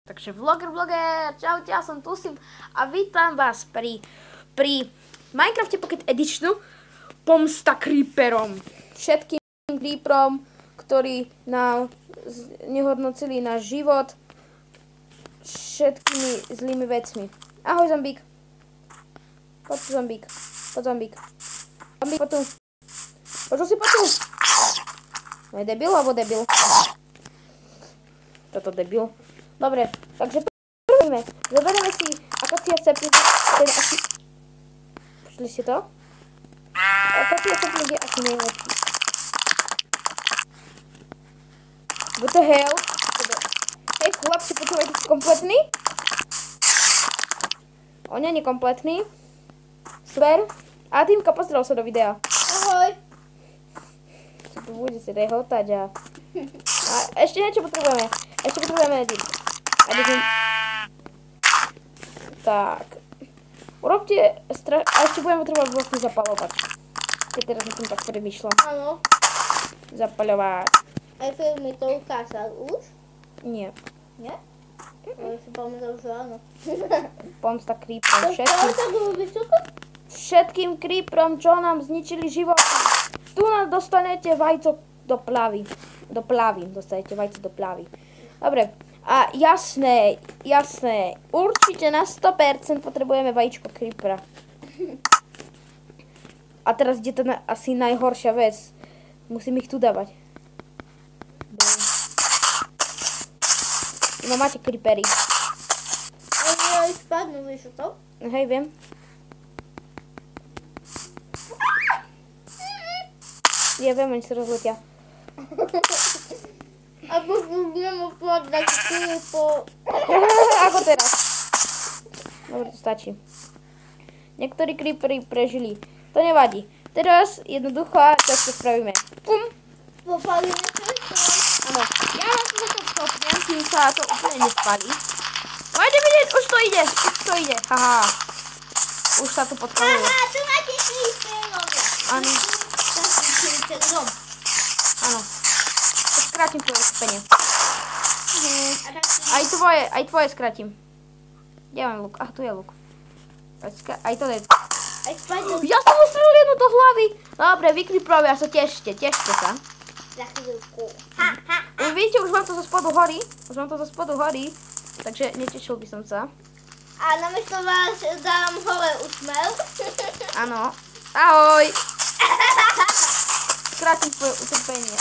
Takže vloger, čaute, ja som Tusim a vítam vás pri Minecrafte Pocket Editionu Pomsta Creeperom. Všetkým creeperom, ktorí nám nehodnocili náš život všetkými zlými vecmi. Ahoj, zombík. Poď tu, zombík. Poď, zombík. Zombík, poď tu. Počul si, poď tu. No je debil, alebo debil? Toto debil. Dobre, takže prvíme. Zoberieme si akacia sapling, ten asi... Počuli ste to? Akacia sapling je asi najlepší. What the hell? Hej, chlapci, počúvajte, si kompletný? On nie je kompletný. Super. A týmka, pozrel sa do videa. Ahoj. Si tu bude si rehotať a ešte niečo potrebujeme. Ešte potrebujeme edit. Tak. Urobte a ešte budeme potrebovať vlastne zapaľovať. Keď teraz na tom tak premýšľam. Áno. Zapaľovať. Aj film mi to ukázal už? Nie. Nie? Ja si pamätal, že áno. Pomsta creeperom všetkým. To bolo vysoko? Všetkým creeperom, čo nám zničili život. Tu nás dostanete vajco do plavy. Do plavy. Dostanete vajco do plavy. Dobre. A jasné. Určite na 100% potrebujeme vajíčko creepera. A teraz ide to asi najhoršia vec. Musím ich tu dávať. No máte creepery. Oni spadnú, vieš to? Hej, viem. Ja viem, oni sa rozletia. A potom budeme povedať po... Ako teraz. Dobre, to stačí. Niektorí creepery prežili. To nevadí. Teraz jednoducho, tak to spravíme. Pum. Popalíme to? Áno. Ja vám to za to stopnem, kým sa to úplne nespalí. Máte vidieť, už to ide. Haha. Už sa to podpalilo. Aha, tu máte creeperovia. Áno. Áno. Skrátim tvoje utrpenie. Aj tvoje skrátim. Kde mám luk? Ach, tu je luk. Aj to je. Aj spadnú. Ja som ustrelil jednu do hlavy. Dobre, vy creeperovia sa tešte sa. Za chvíľku. Vidíte, už vám to zo spodu horí. Takže netešil by som sa. A namiesto vás dám hore úsmev. Áno. Ahoj. Skrátim tvoje utrpenie.